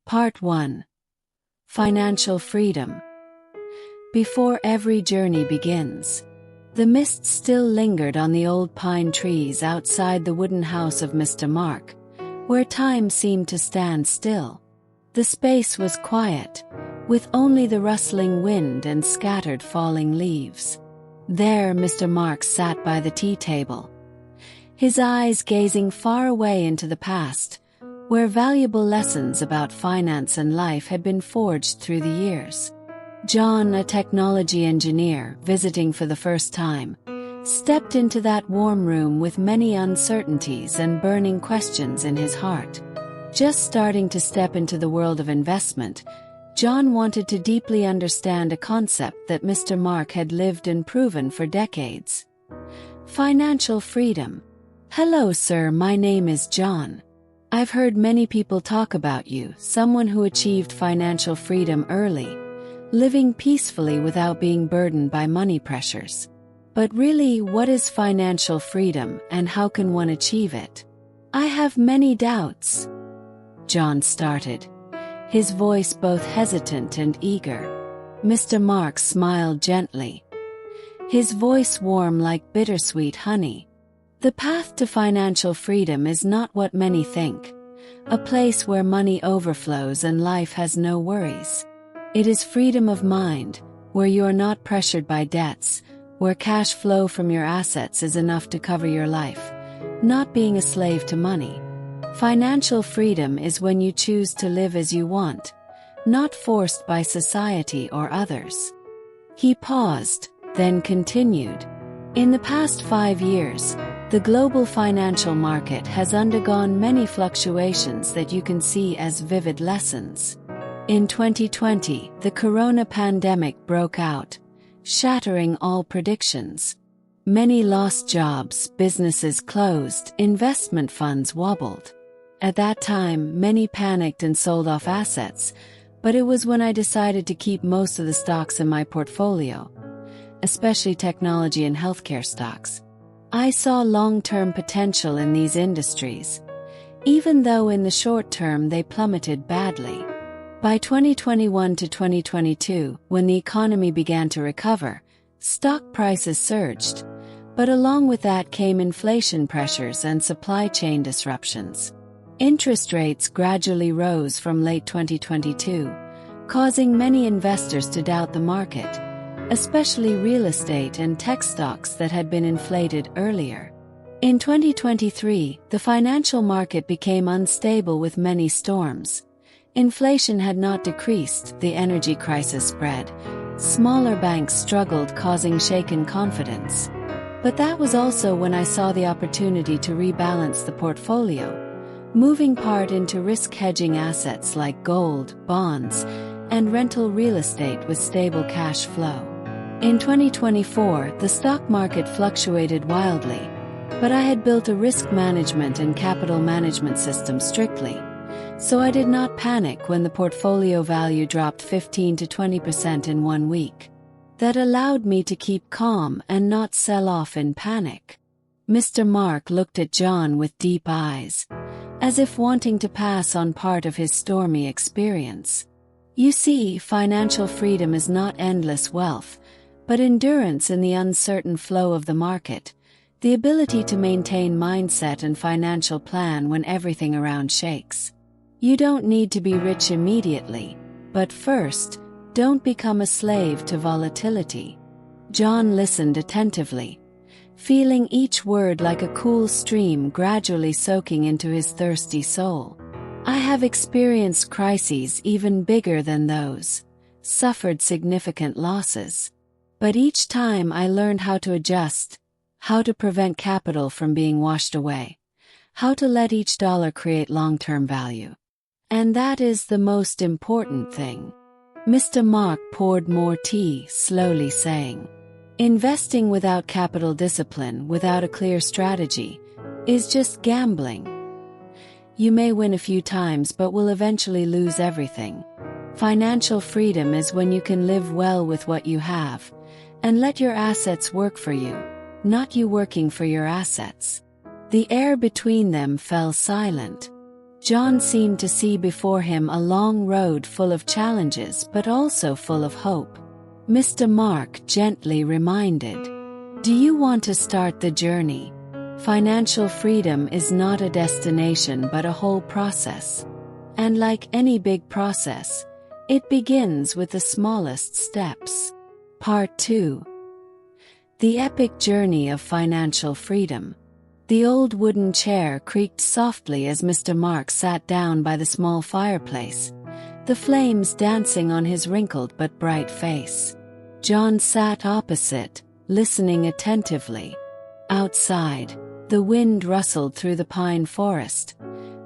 Part 1. Financial Freedom. Before every journey begins, the mist still lingered on the old pine trees outside the wooden house of Mr. Mark, where time seemed to stand still. The space was quiet, with only the rustling wind and scattered falling leaves. There Mr. Mark sat by the tea table, his eyes gazing far away into the past, where valuable lessons about finance and life had been forged through the years. John, a technology engineer visiting for the first time, stepped into that warm room with many uncertainties and burning questions in his heart. Just starting to step into the world of investment, John wanted to deeply understand a concept that Mr. Mark had lived and proven for decades: financial freedom. "Hello, sir, my name is John. I've heard many people talk about you, someone who achieved financial freedom early, living peacefully without being burdened by money pressures. But really, what is financial freedom and how can one achieve it? I have many doubts." John started, his voice both hesitant and eager. Mr. Mark smiled gently, his voice warm like bittersweet honey. "The path to financial freedom is not what many think, a place where money overflows and life has no worries. It is freedom of mind, where you are not pressured by debts, where cash flow from your assets is enough to cover your life, not being a slave to money. Financial freedom is when you choose to live as you want, not forced by society or others." He paused, then continued. "In the past 5 years, the global financial market has undergone many fluctuations that you can see as vivid lessons. In 2020, the corona pandemic broke out, shattering all predictions. Many lost jobs, businesses closed, investment funds wobbled. At that time, many panicked and sold off assets, but it was when I decided to keep most of the stocks in my portfolio, especially technology and healthcare stocks. I saw long-term potential in these industries, even though in the short term they plummeted badly. By 2021 to 2022, when the economy began to recover, stock prices surged, but along with that came inflation pressures and supply chain disruptions. Interest rates gradually rose from late 2022, causing many investors to doubt the market, especially real estate and tech stocks that had been inflated earlier. In 2023, the financial market became unstable with many storms. Inflation had not decreased, the energy crisis spread, smaller banks struggled, causing shaken confidence. But that was also when I saw the opportunity to rebalance the portfolio, moving part into risk-hedging assets like gold, bonds, and rental real estate with stable cash flow. In 2024, the stock market fluctuated wildly, but I had built a risk management and capital management system strictly, so I did not panic when the portfolio value dropped 15 to 20% in 1 week. That allowed me to keep calm and not sell off in panic." Mr. Mark looked at John with deep eyes, as if wanting to pass on part of his stormy experience. "You see, financial freedom is not endless wealth, but endurance in the uncertain flow of the market, the ability to maintain mindset and financial plan when everything around shakes. You don't need to be rich immediately, but first, don't become a slave to volatility." John listened attentively, feeling each word like a cool stream gradually soaking into his thirsty soul. "I have experienced crises even bigger than those, suffered significant losses. But each time I learned how to adjust, how to prevent capital from being washed away, how to let each dollar create long-term value. And that is the most important thing." Mr. Mark poured more tea, slowly saying, "Investing without capital discipline, without a clear strategy, is just gambling. You may win a few times but will eventually lose everything. Financial freedom is when you can live well with what you have, and let your assets work for you, not you working for your assets." The air between them fell silent. John seemed to see before him a long road full of challenges but also full of hope. Mr. Mark gently reminded, "Do you want to start the journey? Financial freedom is not a destination but a whole process. And like any big process, it begins with the smallest steps." Part 2. The epic journey of financial freedom. The old wooden chair creaked softly as Mr. Mark sat down by the small fireplace, the flames dancing on his wrinkled but bright face. John sat opposite, listening attentively. Outside, the wind rustled through the pine forest,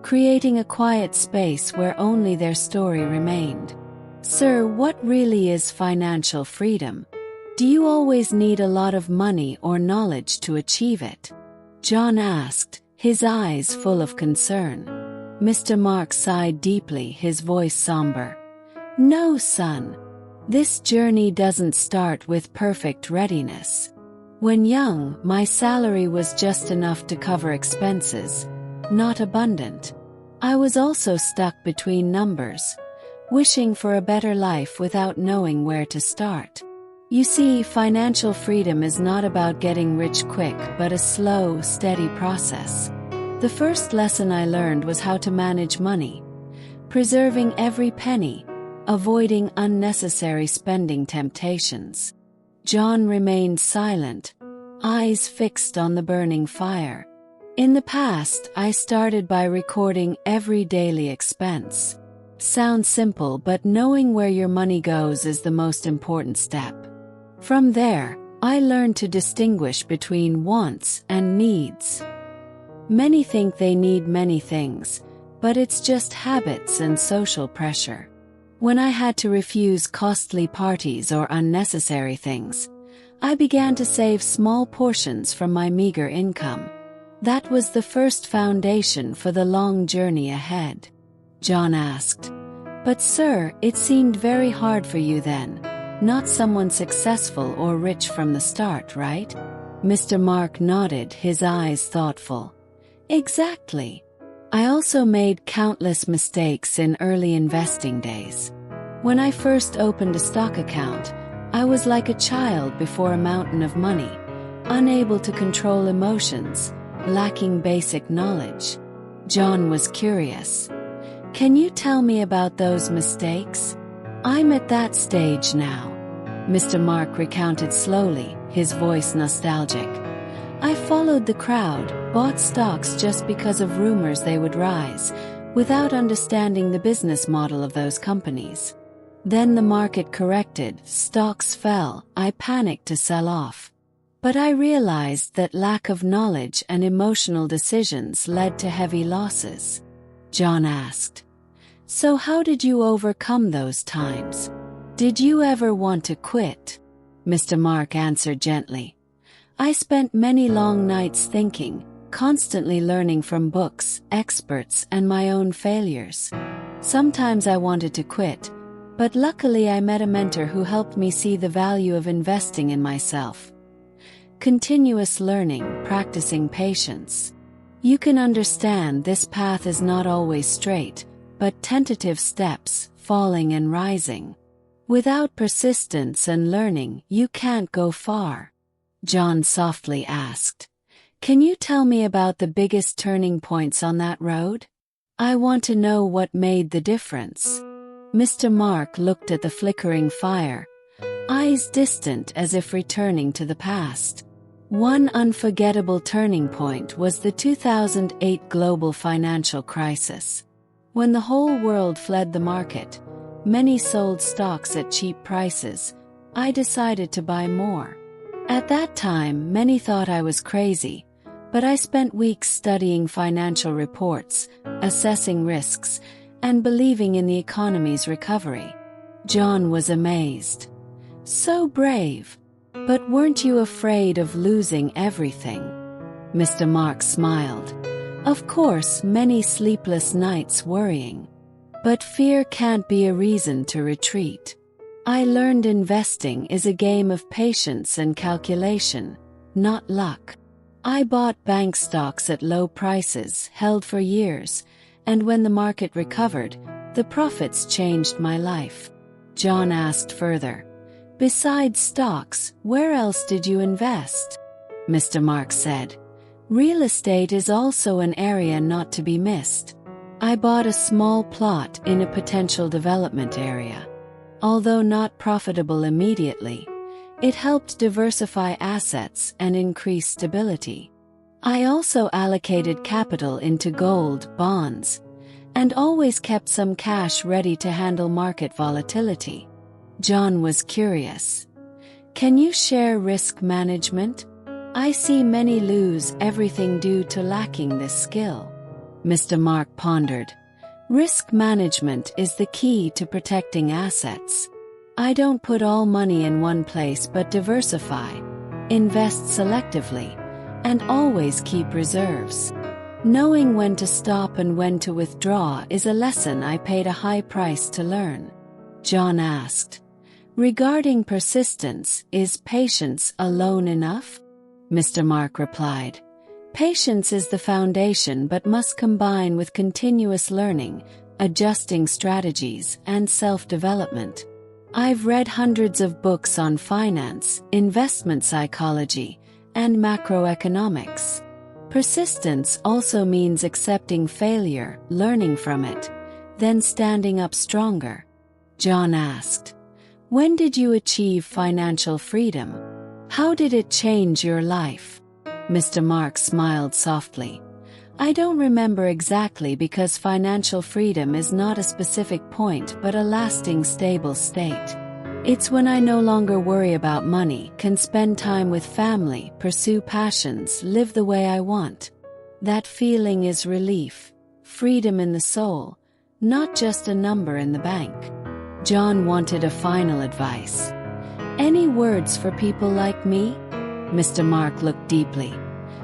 creating a quiet space where only their story remained. "Sir, what really is financial freedom? Do you always need a lot of money or knowledge to achieve it?" John asked, his eyes full of concern. Mr. Mark sighed deeply, his voice somber. "No, son. This journey doesn't start with perfect readiness. When young, my salary was just enough to cover expenses, not abundant. I was also stuck between numbers, wishing for a better life without knowing where to start. You see, financial freedom is not about getting rich quick but a slow, steady process. The first lesson I learned was how to manage money, preserving every penny, avoiding unnecessary spending temptations." John remained silent, eyes fixed on the burning fire. "In the past, I started by recording every daily expense. Sounds simple, but knowing where your money goes is the most important step. From there, I learned to distinguish between wants and needs. Many think they need many things, but it's just habits and social pressure. When I had to refuse costly parties or unnecessary things, I began to save small portions from my meager income. That was the first foundation for the long journey ahead." John asked, "But sir, it seemed very hard for you then. Not someone successful or rich from the start, right?" Mr. Mark nodded, his eyes thoughtful. "Exactly. I also made countless mistakes in early investing days. When I first opened a stock account, I was like a child before a mountain of money, unable to control emotions, lacking basic knowledge." John was curious. "Can you tell me about those mistakes? I'm at that stage now." Mr. Mark recounted slowly, his voice nostalgic. "I followed the crowd, bought stocks just because of rumors they would rise, without understanding the business model of those companies. Then the market corrected, stocks fell, I panicked to sell off. But I realized that lack of knowledge and emotional decisions led to heavy losses." John asked, "So how did you overcome those times? Did you ever want to quit?" Mr. Mark answered gently, "I spent many long nights thinking, constantly learning from books, experts, and my own failures. Sometimes I wanted to quit, but luckily I met a mentor who helped me see the value of investing in myself. Continuous learning, practicing patience. You can understand this path is not always straight, but tentative steps, falling and rising. Without persistence and learning, you can't go far." John softly asked, "Can you tell me about the biggest turning points on that road? I want to know what made the difference." Mr. Mark looked at the flickering fire, eyes distant as if returning to the past. "One unforgettable turning point was the 2008 global financial crisis. When the whole world fled the market, many sold stocks at cheap prices. I decided to buy more. At that time, many thought I was crazy, but I spent weeks studying financial reports, assessing risks, and believing in the economy's recovery." John was amazed. "So brave. But weren't you afraid of losing everything?" Mr. Mark smiled. "Of course, many sleepless nights worrying. But fear can't be a reason to retreat. I learned investing is a game of patience and calculation, not luck. I bought bank stocks at low prices, held for years, And when the market recovered, the profits changed my life. John asked further, "Besides stocks, where else did you invest?" Mr. Mark said, "Real estate is also an area not to be missed. I bought a small plot in a potential development area. Although not profitable immediately, it helped diversify assets and increase stability. I also allocated capital into gold, bonds, and always kept some cash ready to handle market volatility." John was curious. "Can you share risk management? I see many lose everything due to lacking this skill." Mr. Mark pondered. "Risk management is the key to protecting assets. I don't put all money in one place but diversify, invest selectively, and always keep reserves. Knowing when to stop and when to withdraw is a lesson I paid a high price to learn." John asked, "Regarding persistence, is patience alone enough?" Mr. Mark replied, "Patience is the foundation but must combine with continuous learning, adjusting strategies, and self-development. I've read hundreds of books on finance, investment psychology, and macroeconomics. Persistence also means accepting failure, learning from it, then standing up stronger." John asked, "When did you achieve financial freedom? How did it change your life?" Mr. Mark smiled softly. "I don't remember exactly because financial freedom is not a specific point but a lasting stable state. It's when I no longer worry about money, can spend time with family, pursue passions, live the way I want. That feeling is relief, freedom in the soul, not just a number in the bank." John wanted a final advice. "Any words for people like me?" Mr. Mark looked deeply.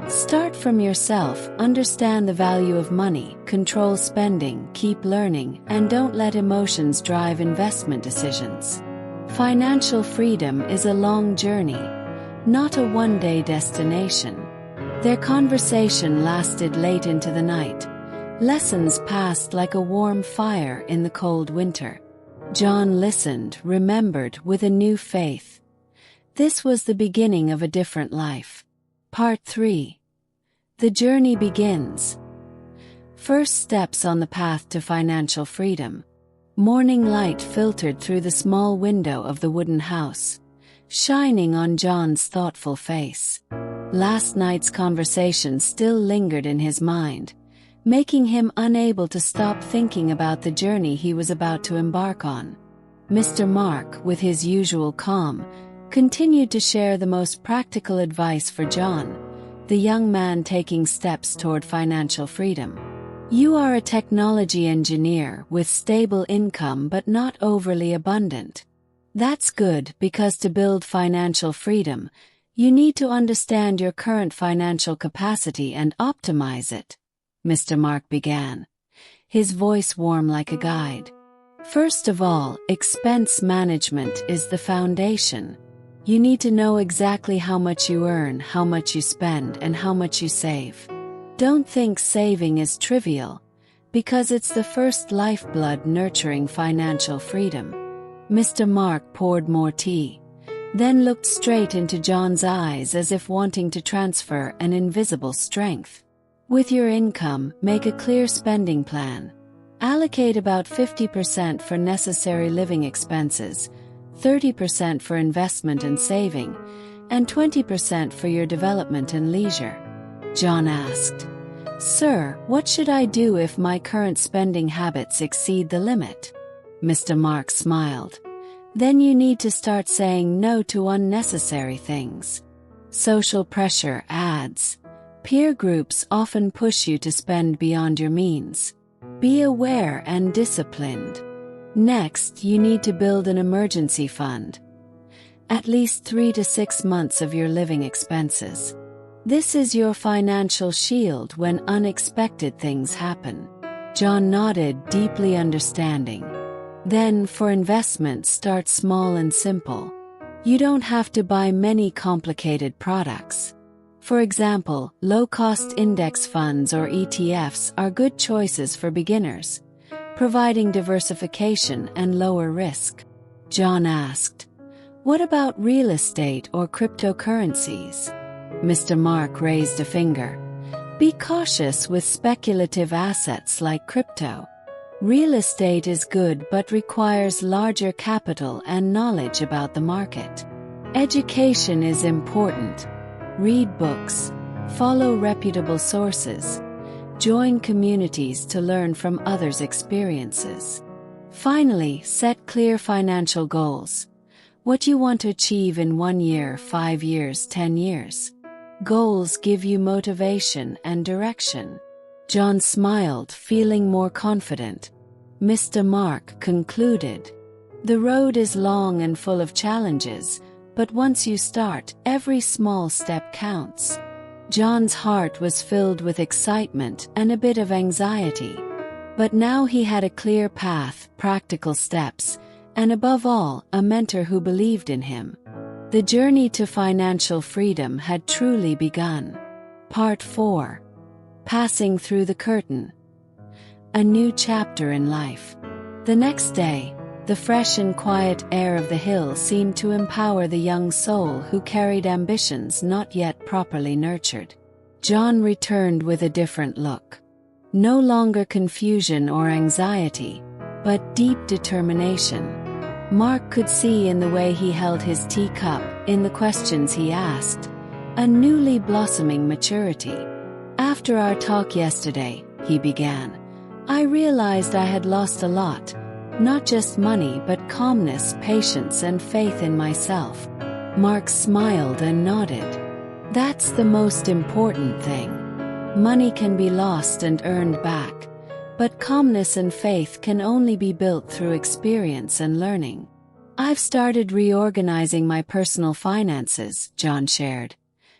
"Start from yourself, understand the value of money, control spending, keep learning, and don't let emotions drive investment decisions. Financial freedom is a long journey, not a one-day destination." Their conversation lasted late into the night. Lessons passed like a warm fire in the cold winter. John listened, remembered, with a new faith. This was the beginning of a different life. Part 3. The journey begins. First steps on the path to financial freedom. Morning light filtered through the small window of the wooden house, shining on John's thoughtful face. Last night's conversation still lingered in his mind, making him unable to stop thinking about the journey he was about to embark on. Mr. Mark, with his usual calm, continued to share the most practical advice for John, the young man taking steps toward financial freedom. "You are a technology engineer with stable income but not overly abundant. That's good because to build financial freedom, you need to understand your current financial capacity and optimize it," Mr. Mark began, his voice warm like a guide. "First of all, expense management is the foundation. You need to know exactly how much you earn, how much you spend, and how much you save. Don't think saving is trivial, because it's the first lifeblood nurturing financial freedom." Mr. Mark poured more tea, then looked straight into John's eyes as if wanting to transfer an invisible strength. "With your income, make a clear spending plan. Allocate about 50% for necessary living expenses, 30% for investment and saving, and 20% for your development and leisure." John asked, "Sir, what should I do if my current spending habits exceed the limit?" Mr. Mark smiled. "Then you need to start saying no to unnecessary things. Social pressure, ads, peer groups often push you to spend beyond your means. Be aware and disciplined. Next, you need to build an emergency fund. At least 3 to 6 months of your living expenses. This is your financial shield when unexpected things happen." John nodded, deeply understanding. "Then, for investments, start small and simple. You don't have to buy many complicated products. For example, low-cost index funds or ETFs are good choices for beginners, providing diversification and lower risk. John asked, "What about real estate or cryptocurrencies?" Mr. Mark raised a finger. "Be cautious with speculative assets like crypto. Real estate is good but requires larger capital and knowledge about the market. Education is important. Read books, follow reputable sources, join communities to learn from others' experiences. Finally, set clear financial goals. What you want to achieve in 1 year, 5 years, 10 years. Goals give you motivation and direction." John smiled, feeling more confident. Mr. Mark concluded, "The road is long and full of challenges, but once you start, every small step counts." John's heart was filled with excitement and a bit of anxiety. But now he had a clear path, practical steps, and above all, a mentor who believed in him. The journey to financial freedom had truly begun. Part 4. Passing Through the Curtain. A new chapter in life. The next day, the fresh and quiet air of the hill seemed to empower the young soul who carried ambitions not yet properly nurtured. John returned with a different look. No longer confusion or anxiety, but deep determination. Mark could see in the way he held his teacup, in the questions he asked, a newly blossoming maturity. "After our talk yesterday," he began, "I realized I had lost a lot, not just money but calmness, patience and faith in myself." Mark smiled and nodded. "That's the most important thing. Money can be lost and earned back, but calmness and faith can only be built through experience and learning. I've started reorganizing my personal finances," John shared.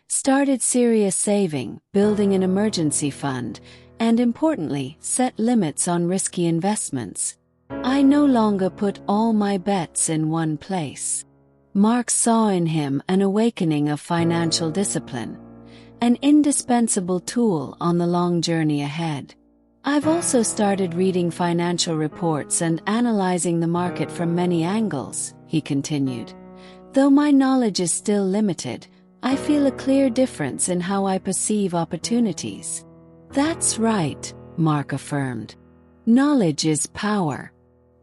"Started serious saving, building an emergency fund, and importantly, set limits on risky investments. I no longer put all my bets in one place." Mark saw in him an awakening of financial discipline, an indispensable tool on the long journey ahead. "I've also started reading financial reports and analyzing the market from many angles," he continued. "Though my knowledge is still limited, I feel a clear difference in how I perceive opportunities." "That's right," Mark affirmed. "Knowledge is power.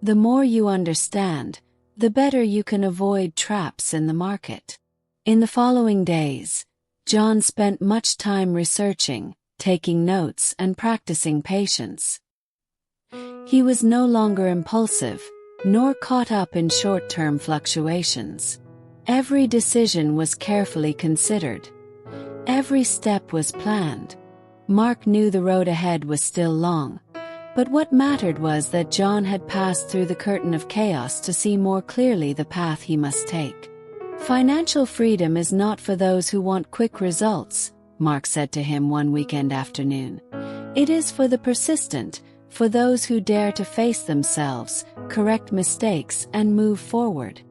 The more you understand, the better you can avoid traps in the market." In the following days, John spent much time researching, taking notes and practicing patience. He was no longer impulsive, nor caught up in short-term fluctuations. Every decision was carefully considered. Every step was planned. Mark knew the road ahead was still long, but what mattered was that John had passed through the curtain of chaos to see more clearly the path he must take. "Financial freedom is not for those who want quick results," Mark said to him one weekend afternoon. "It is for the persistent, for those who dare to face themselves, correct mistakes and move forward."